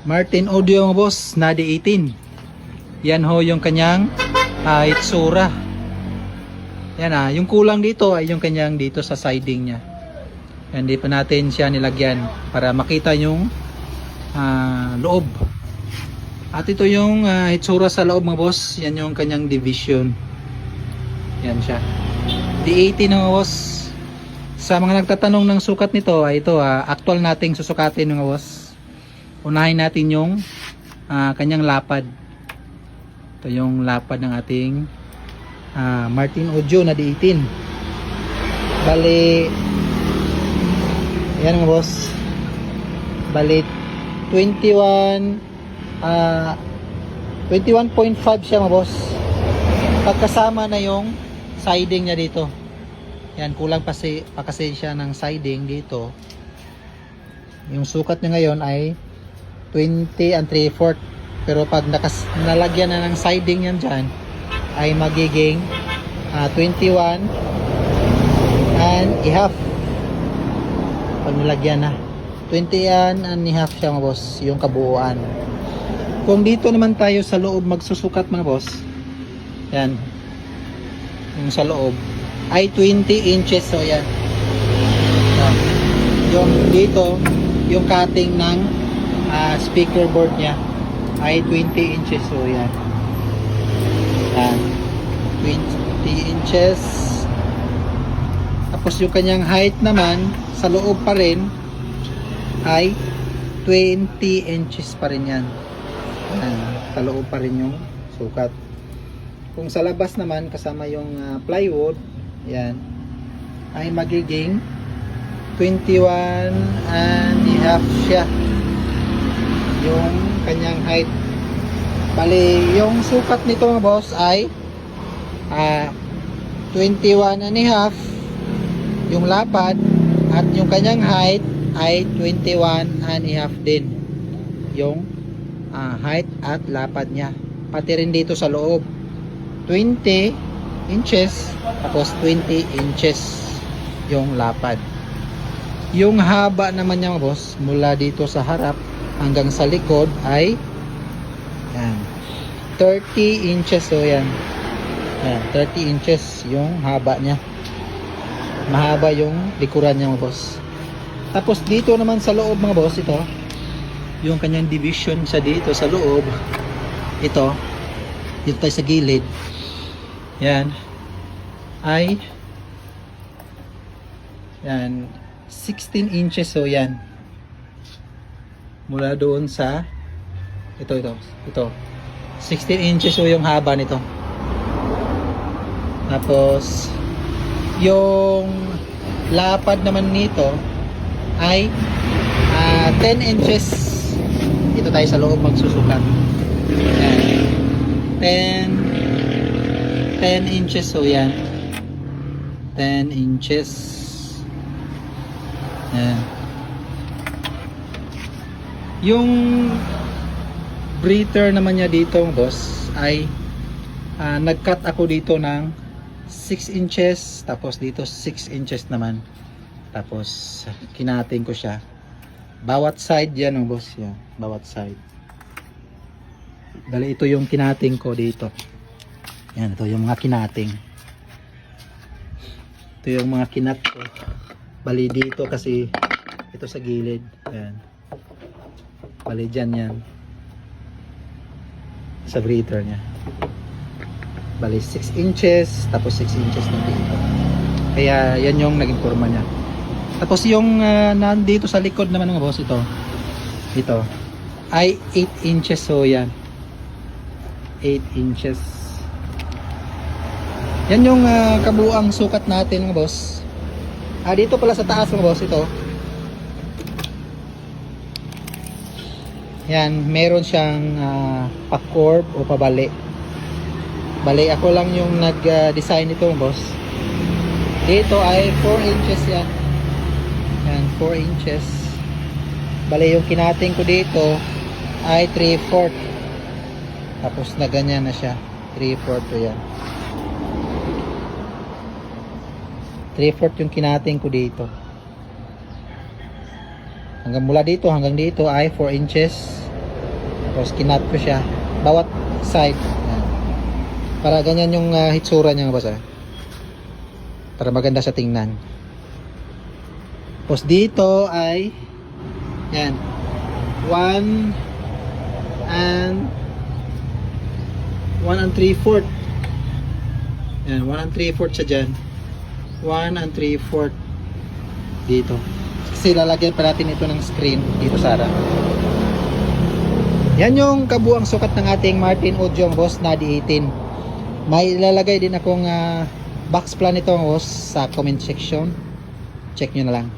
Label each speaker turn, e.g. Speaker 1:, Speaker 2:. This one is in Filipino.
Speaker 1: Martin Audio mga boss, na D18. Yan ho yung kanyang itsura. Yan yung kulang dito ay yung kanyang dito sa siding niya. Yan, di pa natin siya nilagyan para makita yung loob. At ito yung itsura sa loob mga boss. Yan yung kanyang division. Yan siya. D18 mga boss. Sa mga nagtatanong ng sukat nito ay ito actual nating susukatin mga boss. Unahin natin yung kanyang lapad. Ito yung lapad ng ating Martin Audio na D18. Bali, yan mga boss. Bali 21.5 siya mga boss. Pagkasama na yung siding niya dito. Yan, kulang pa kasi siya ng siding dito. Yung sukat niya ngayon ay 20 and 3/4, pero pag nalagyan na ng siding yan dyan ay magiging 21 and a half. Pag nalagyan na 20 and a half siya mga boss, yung kabuuan. Kung dito naman tayo sa loob magsusukat mga boss, yan, yung sa loob ay 20 inches. So yan, yung dito yung cutting ng speaker board niya ay 20 inches. So yan, 20 inches. Tapos yung kanyang height naman sa loob pa rin ay 20 inches pa rin yan. Yan, sa loob pa rin yung sukat. Kung sa labas naman kasama yung plywood, yan ay magiging 21 and a half siya yung kanyang height. Bali, yung sukat nito mga boss ay 21 and a half yung lapad, at yung kanyang height ay 21 and a half din yung height at lapad niya. Pati rin dito sa loob 20 inches, tapos 20 inches yung lapad. Yung haba naman niya mga boss, mula dito sa harap hanggang sa likod ay yan, 30 inches. So yan, 30 inches yung haba niya. Mahaba yung likuran niya mga boss. Tapos dito naman sa loob mga boss, ito yung kanyang division sa dito sa loob. Ito dito tayo sa gilid, yan ay yan 16 inches. So yan, mula doon sa ito 16 inches so yung haba nito. Tapos yung lapad naman nito ay 10 inches. Dito tayo sa loob magsusukat. Ayan, 10 inches. So yan, 10 inches. Ayan. Yung breather naman niya dito boss ay nag-cut ako dito ng 6 inches, tapos dito 6 inches naman, tapos kinating ko siya bawat side yan boss, yan, bawat side. Dali, ito yung kinating ko dito. Yan, ito yung mga kinating. Ito yung mga kinat ko. Bali dito kasi ito sa gilid. Yan, bali dyan yan sa breather nya. Bali 6 inches, tapos 6 inches na dito. Kaya yan yung naging forma nya. Tapos yung nandito sa likod naman mga boss, ito ay 8 inches. So yan, 8 inches. Yan yung kabuuang sukat natin mga boss. Dito pala sa taas mga boss, ito yan, meron siyang pa-curve o pabali. Bali, ako lang yung nag-design nito boss. Dito ay 4 inches yan. Yan, 4 inches. Bali, yung kinating ko dito ay 3/4. Tapos na ganyan na siya. 3/4 to yan. 3/4 yung kinating ko dito. Hanggang mula dito hanggang dito ay 4 inches. Tapos kinat ko siya. Bawat side. Yan. Para ganyan yung hitsura niya, boss. Para maganda sa tingnan. Tapos dito ay yan. 1 and 3/4. Yan, 1 and 3/4 siya dyan. 1 and 3/4 dito. Kasi lalagyan pa natin ito ng screen dito sa harap. Yan yung kabuang sukat ng ating Martin Audio, boss, na D18. May ilalagay din akong box plan ito, boss, sa comment section. Check nyo na lang.